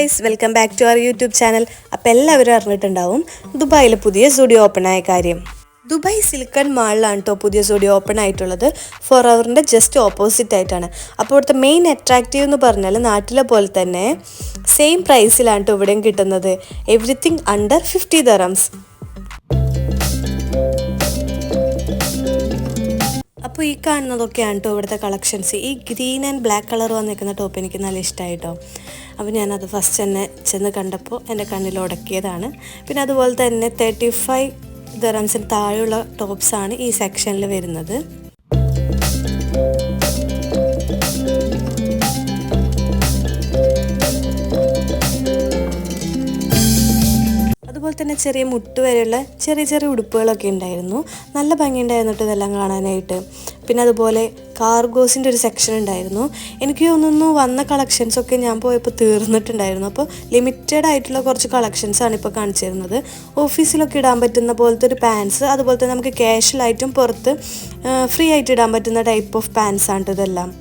Guys, welcome back to our YouTube channel. അപ്പോൾ എല്ലാവരും അറിഞ്ഞിട്ടുണ്ടാവും ദുബായിൽ പുതിയ സ്റ്റുഡിയോ ഓപ്പൺ ആയ കാര്യം. ദുബായ് സിലിക്കൺ മാളിലാണ് കേട്ടോ പുതിയ സ്റ്റുഡിയോ ഓപ്പൺ ആയിട്ടുള്ളത്. ഫോറവറിൻ്റെ ജസ്റ്റ് ഓപ്പോസിറ്റ് ആയിട്ടാണ്. അപ്പോൾ ഇവിടുത്തെ മെയിൻ അട്രാക്റ്റീവ് എന്ന് പറഞ്ഞാൽ നാട്ടിലെ പോലെ തന്നെ സെയിം പ്രൈസിലാണ് കേട്ടോ ഇവിടെയും കിട്ടുന്നത്. Everything under 50 dirhams. അപ്പോൾ ഈ കാണുന്നതൊക്കെയാണ് കേട്ടോ ഇവിടുത്തെ കളക്ഷൻസ്. ഈ ഗ്രീൻ ആൻഡ് ബ്ലാക്ക് കളർ വന്നിരിക്കുന്ന ടോപ്പ് എനിക്ക് നല്ല ഇഷ്ടമായിട്ടോ. അപ്പോൾ ഞാനത് ഫസ്റ്റ് തന്നെ ചെന്ന് കണ്ടപ്പോൾ എൻ്റെ കണ്ണിൽ ഉടക്കിയതാണ്. പിന്നെ അതുപോലെ തന്നെ 35 dirhamsന് താഴെയുള്ള ടോപ്സാണ് ഈ സെക്ഷനിൽ വരുന്നത്. അതുപോലെ തന്നെ ചെറിയ മുട്ട് വരെയുള്ള ചെറിയ ചെറിയ ഉടുപ്പുകളൊക്കെ ഉണ്ടായിരുന്നു. നല്ല ഭംഗിയുണ്ടായിരുന്നു കേട്ടോ ഇതെല്ലാം കാണാനായിട്ട്. പിന്നെ അതുപോലെ കാർഗോസിൻ്റെ ഒരു സെക്ഷൻ ഉണ്ടായിരുന്നു. എനിക്ക് തോന്നുന്നു വന്ന കളക്ഷൻസൊക്കെ ഞാൻ പോയപ്പോൾ തീർന്നിട്ടുണ്ടായിരുന്നു. അപ്പോൾ ലിമിറ്റഡ് ആയിട്ടുള്ള കുറച്ച് കളക്ഷൻസാണ് ഇപ്പോൾ കാണിച്ചു തരുന്നത്. ഓഫീസിലൊക്കെ ഇടാൻ പറ്റുന്ന പോലത്തെ ഒരു പാൻസ്, അതുപോലെ തന്നെ നമുക്ക് ക്യാഷ്വലായിട്ടും പുറത്ത് ഫ്രീ ആയിട്ട് ഇടാൻ പറ്റുന്ന ടൈപ്പ് ഓഫ് പാൻസാണ് ഇതെല്ലാം.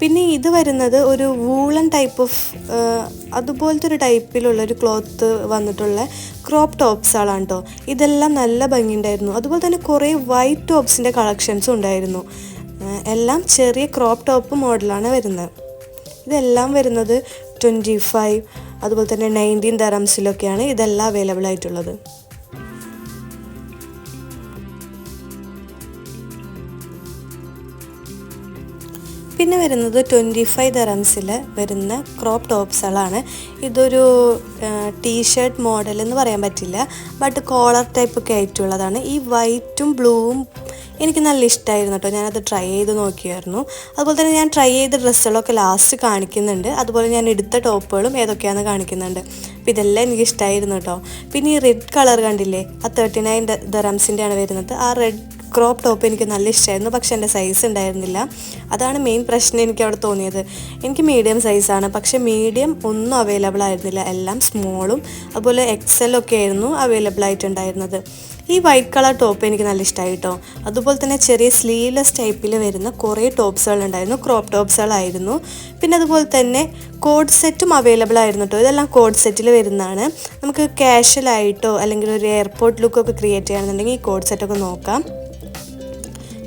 പിന്നെ ഇത് വരുന്നത് ഒരു വൂളൻ ടൈപ്പ് ഓഫ് അതുപോലത്തെ ഒരു ടൈപ്പിലുള്ളൊരു ക്ലോത്ത് വന്നിട്ടുള്ള ക്രോപ്പ് ടോപ്സുകളാണ് കേട്ടോ. ഇതെല്ലാം നല്ല ഭംഗിയുണ്ടായിരുന്നു. അതുപോലെ തന്നെ കുറേ വൈറ്റ് ടോപ്സിൻ്റെ കളക്ഷൻസും ഉണ്ടായിരുന്നു. എല്ലാം ചെറിയ ക്രോപ്പ് ടോപ്പ് മോഡലാണ് വരുന്നത്. ഇതെല്ലാം വരുന്നത് 25 അതുപോലെ തന്നെ 19 dirhamsലൊക്കെയാണ് ഇതെല്ലാം അവൈലബിൾ ആയിട്ടുള്ളത്. പിന്നെ വരുന്നത് 25 dirhamsൽ വരുന്ന ക്രോപ്പ് ടോപ്സുകളാണ്. ഇതൊരു ടീഷർട്ട് മോഡൽ എന്ന് പറയാൻ പറ്റില്ല, ബട്ട് കോളർ ടൈപ്പ് ഒക്കെ ആയിട്ടുള്ളതാണ്. ഈ വൈറ്റും ബ്ലൂവും എനിക്ക് നല്ല ഇഷ്ടമായിരുന്നു കേട്ടോ. ഞാനത് ട്രൈ ചെയ്ത് നോക്കിയായിരുന്നു. അതുപോലെ തന്നെ ഞാൻ ട്രൈ ചെയ്ത ഡ്രസ്സുകളൊക്കെ ലാസ്റ്റ് കാണിക്കുന്നുണ്ട്. അതുപോലെ ഞാൻ എടുത്ത ടോപ്പുകളും ഏതൊക്കെയാണെന്ന് കാണിക്കുന്നുണ്ട്. അപ്പോൾ ഇതെല്ലാം എനിക്ക് ഇഷ്ടമായിരുന്നു കേട്ടോ. പിന്നെ ഈ റെഡ് കളർ കണ്ടില്ലേ, ആ 39 dirhamsൻ്റെ ആണ് വരുന്നത്. ആ റെഡ് ക്രോപ്പ് ടോപ്പ് എനിക്ക് നല്ല ഇഷ്ടമായിരുന്നു, പക്ഷേ എൻ്റെ സൈസ് ഉണ്ടായിരുന്നില്ല. അതാണ് മെയിൻ പ്രശ്നം എനിക്ക് അവിടെ തോന്നിയത്. എനിക്ക് മീഡിയം സൈസാണ്, പക്ഷേ മീഡിയം ഒന്നും അവൈലബിൾ ആയിരുന്നില്ല. എല്ലാം സ്മോളും അതുപോലെ എക്സലൊക്കെ ആയിരുന്നു അവൈലബിൾ ആയിട്ടുണ്ടായിരുന്നത്. ഈ വൈറ്റ് കളർ ടോപ്പ് എനിക്ക് നല്ല ഇഷ്ടമായി കേട്ടോ. അതുപോലെ തന്നെ ചെറിയ സ്ലീവ്ലെസ് ടൈപ്പിൽ വരുന്ന കുറേ ടോപ്സുകളുണ്ടായിരുന്നു, ക്രോപ്പ് ടോപ്സുകളായിരുന്നു. പിന്നെ അതുപോലെ തന്നെ കോഡ് സെറ്റും അവൈലബിൾ ആയിരുന്നു കേട്ടോ. ഇതെല്ലാം കോഡ് സെറ്റിൽ വരുന്നതാണ്. നമുക്ക് കാഷ്വലായിട്ടോ അല്ലെങ്കിൽ ഒരു എയർപോർട്ട് ലുക്കൊക്കെ ക്രിയേറ്റ് ചെയ്യണമെന്നുണ്ടെങ്കിൽ ഈ കോഡ് സെറ്റൊക്കെ നോക്കാം.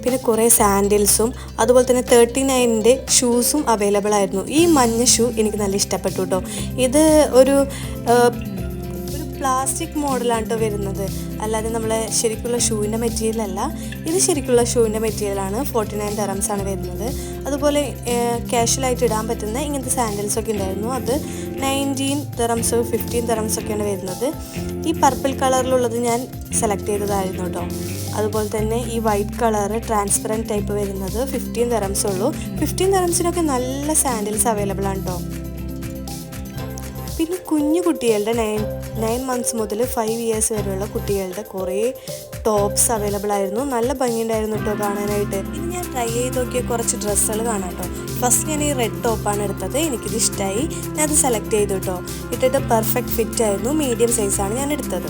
പിന്നെ കുറേ സാൻഡിൽസും അതുപോലെ തന്നെ 39ൻ്റെ ഷൂസും അവൈലബിൾ ആയിരുന്നു. ഈ മഞ്ഞ ഷൂ എനിക്ക് നല്ല ഇഷ്ടപ്പെട്ടു കേട്ടോ. ഇത് ഒരു പ്ലാസ്റ്റിക് മോഡലാണ് കേട്ടോ വരുന്നത്, അല്ലാതെ നമ്മളെ ശരിക്കുള്ള ഷൂവിൻ്റെ മെറ്റീരിയൽ അല്ല. ഇത് ശരിക്കുള്ള ഷൂവിൻ്റെ മെറ്റീരിയലാണ്. 49 dirhams ആണ് വരുന്നത്. അതുപോലെ കാഷ്വലായിട്ട് ഇടാൻ പറ്റുന്ന ഇങ്ങനത്തെ സാൻഡിൽസൊക്കെ ഉണ്ടായിരുന്നു. അത് 19 dirhams 15 dirhams ഒക്കെയാണ് വരുന്നത്. ഈ പർപ്പിൾ കളറിലുള്ളത് ഞാൻ സെലക്ട് ചെയ്തതായിരുന്നു കേട്ടോ. അതുപോലെ തന്നെ ഈ വൈറ്റ് കളറ് ട്രാൻസ്പെറൻറ്റ് ടൈപ്പ് വരുന്നത് 15 dirhams ഉള്ളൂ. 15 dirhamsനൊക്കെ നല്ല സാൻഡിൽസ് അവൈലബിൾ ആണ് കേട്ടോ. പിന്നെ കുഞ്ഞു കുട്ടികളുടെ 9 months മുതൽ 5 years വരെയുള്ള കുട്ടികളുടെ കുറേ ടോപ്സ് അവൈലബിൾ ആയിരുന്നു. നല്ല ഭംഗിയുണ്ടായിരുന്നു കേട്ടോ കാണാനായിട്ട്. ഇനി ഞാൻ ട്രൈ ചെയ്ത് നോക്കിയ കുറച്ച് ഡ്രസ്സുകൾ കാണാം കേട്ടോ. ഫസ്റ്റ് ഞാൻ ഈ റെഡ് ടോപ്പാണ് എടുത്തത്. എനിക്കിത് ഇഷ്ടമായി, ഞാനത് സെലക്ട് ചെയ്തു കേട്ടോ. ഇട്ടിട്ട് പെർഫെക്റ്റ് ഫിറ്റ് ആയിരുന്നു. മീഡിയം സൈസാണ് ഞാൻ എടുത്തത്.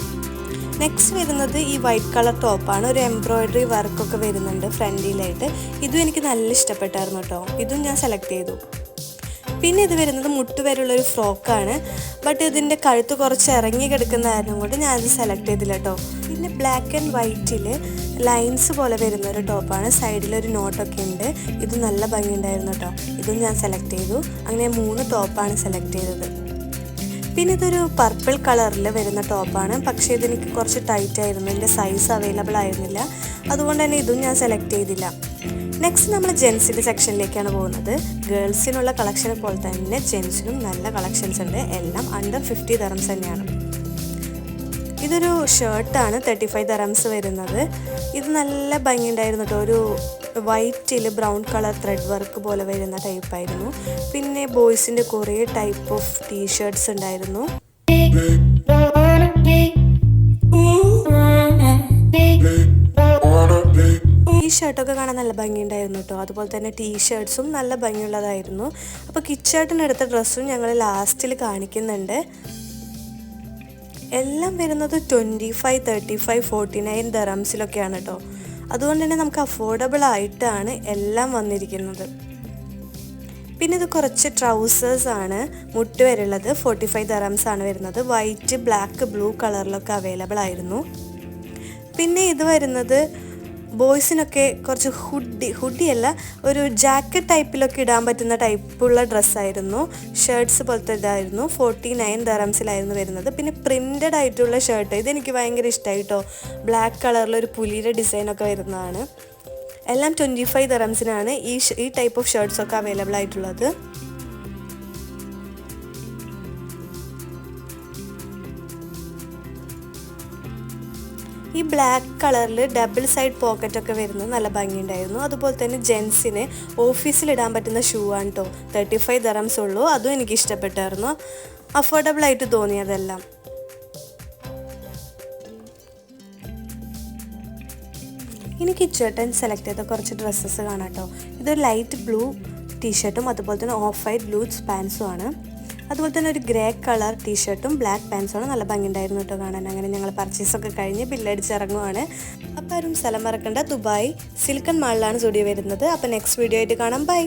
നെക്സ്റ്റ് വരുന്നത് ഈ വൈറ്റ് കളർ ടോപ്പാണ്. ഒരു എംബ്രോയ്ഡറി വർക്കൊക്കെ വരുന്നുണ്ട് ഫ്രണ്ടിലായിട്ട്. ഇതും എനിക്ക് നല്ല ഇഷ്ടപ്പെട്ടായിരുന്നു കേട്ടോ. ഇതും ഞാൻ സെലക്ട് ചെയ്തു. പിന്നെ ഇത് വരുന്നത് മുട്ട് വരെയുള്ളൊരു ഫ്രോക്കാണ്, ബട്ട് ഇതിൻ്റെ കഴുത്ത് കുറച്ച് ഇറങ്ങി കിടക്കുന്ന കാരണം കൊണ്ട് ഞാനത് സെലക്ട് ചെയ്തില്ല കേട്ടോ. പിന്നെ ബ്ലാക്ക് ആൻഡ് വൈറ്റിൽ ലൈൻസ് പോലെ വരുന്ന ഒരു ടോപ്പാണ്. സൈഡിലൊരു നോട്ടൊക്കെ ഉണ്ട്. ഇത് നല്ല ഭംഗിയുണ്ടായിരുന്നു കേട്ടോ. ഇതും ഞാൻ സെലക്ട് ചെയ്തു. അങ്ങനെ 3 ടോപ്പാണ് സെലക്ട് ചെയ്തത്. പിന്നെ ഇതൊരു പർപ്പിൾ കളറിൽ വരുന്ന ടോപ്പാണ്, പക്ഷേ ഇതെനിക്ക് കുറച്ച് ടൈറ്റ് ആയിരുന്നു. എൻ്റെ സൈസ് അവൈലബിൾ ആയിരുന്നില്ല, അതുകൊണ്ട് തന്നെ ഇതും ഞാൻ സെലക്ട് ചെയ്തില്ല. നെക്സ്റ്റ് നമ്മൾ ജെൻസിൻ്റെ സെക്ഷനിലേക്കാണ് പോകുന്നത്. ഗേൾസിനുള്ള കളക്ഷൻ പോലെ തന്നെ ജെൻസിനും നല്ല കളക്ഷൻസ് ഉണ്ട്. എല്ലാം അണ്ടർ 50 dirhams തന്നെയാണ്. ഇതൊരു ഷർട്ടാണ് 35 dirhams വരുന്നത്. ഇത് നല്ല ഭംഗിയുണ്ടായിരുന്നു കേട്ടോ. ഒരു വൈറ്റിൽ ബ്രൗൺ കളർ ത്രെഡ് വർക്ക് പോലെ വരുന്ന ടൈപ്പായിരുന്നു. പിന്നെ ബോയ്സിൻ്റെ കുറേ ടൈപ്പ് ഓഫ് ടീഷർട്ട്സ് ഉണ്ടായിരുന്നു. ഈ ഷർട്ടൊക്കെ കാണാൻ നല്ല ഭംഗിയുണ്ടായിരുന്നു കേട്ടോ. അതുപോലെ തന്നെ ടീഷർട്ട്സും നല്ല ഭംഗിയുള്ളതായിരുന്നു. അപ്പോൾ കിച്ചേട്ടനെടുത്ത ഡ്രസ്സും ഞങ്ങൾ ലാസ്റ്റിൽ കാണിക്കുന്നുണ്ട്. എല്ലാം വരുന്നത് 25, 35, 49 dirhamsലൊക്കെയാണ് കേട്ടോ. അതുകൊണ്ട് തന്നെ നമുക്ക് അഫോർഡബിൾ ആയിട്ടാണ് എല്ലാം വന്നിരിക്കുന്നത്. പിന്നെ ഇത് കുറച്ച് ട്രൗസേഴ്സ് ആണ് മുട്ട് വരെയുള്ളത്. 45 ദറംസ് ആണ് വരുന്നത്. വൈറ്റ്, ബ്ലാക്ക്, ബ്ലൂ കളറിലൊക്കെ അവൈലബിൾ ആയിരുന്നു. പിന്നെ ഇത് വരുന്നത് ബോയ്സിനൊക്കെ കുറച്ച് ഹുഡിയല്ല, ഒരു ജാക്കറ്റ് ടൈപ്പിലൊക്കെ ഇടാൻ പറ്റുന്ന ടൈപ്പുള്ള ഡ്രസ്സായിരുന്നു. ഷർട്ട്സ് പോലത്തെ ഇതായിരുന്നു. 49 ദറംസിലായിരുന്നു വരുന്നത്. പിന്നെ പ്രിൻറ്റഡ് ആയിട്ടുള്ള ഷർട്ട്, ഇതെനിക്ക് ഭയങ്കര ഇഷ്ടമായി കേട്ടോ. ബ്ലാക്ക് കളറിലൊരു പുലിയുടെ ഡിസൈനൊക്കെ വരുന്നതാണ്. എല്ലാം 25 ദറംസിനാണ് ഈ ടൈപ്പ് ഓഫ് ഷർട്ട്സൊക്കെ അവൈലബിൾ ആയിട്ടുള്ളത്. ഈ ബ്ലാക്ക് കളറിൽ ഡബിൾ സൈഡ് പോക്കറ്റൊക്കെ വരുന്നത് നല്ല ഭംഗിയുണ്ടായിരുന്നു. അതുപോലെ തന്നെ ജെൻസിന് ഓഫീസിലിടാൻ പറ്റുന്ന ഷൂ ആണ് കേട്ടോ. 35 ദറംസ് ഉള്ളൂ. അതും എനിക്ക് ഇഷ്ടപ്പെട്ടായിരുന്നു. അഫോർഡബിൾ ആയിട്ട് തോന്നിയതെല്ലാം. എനിക്ക് ചേട്ടൻ സെലക്ട് ചെയ്ത കുറച്ച് ഡ്രസ്സസ് കാണാം കേട്ടോ. ഇതൊരു ലൈറ്റ് ബ്ലൂ ടീഷർട്ടും അതുപോലെ തന്നെ ഓഫ് വൈറ്റ് ബ്ലൂ പാൻസും ആണ്. അതുപോലെ തന്നെ ഒരു ഗ്രേ കളർ ടീഷർട്ടും ബ്ലാക്ക് പാൻസുമാണ്. നല്ല ഭംഗിയുണ്ടായിരുന്നു കേട്ടോ കാണാൻ. അങ്ങനെ ഞങ്ങൾ പർച്ചേസൊക്കെ കഴിഞ്ഞ് ബില്ലടിച്ചിറങ്ങുവാണ്. അപ്പോൾ ആരും സ്ഥലം മറക്കണ്ട, ദുബായ് സിലിക്കൺ മാളിലാണ് സ്റ്റുഡിയോ വരുന്നത്. അപ്പോൾ നെക്സ്റ്റ് വീഡിയോ ആയിട്ട് കാണാം. ബൈ.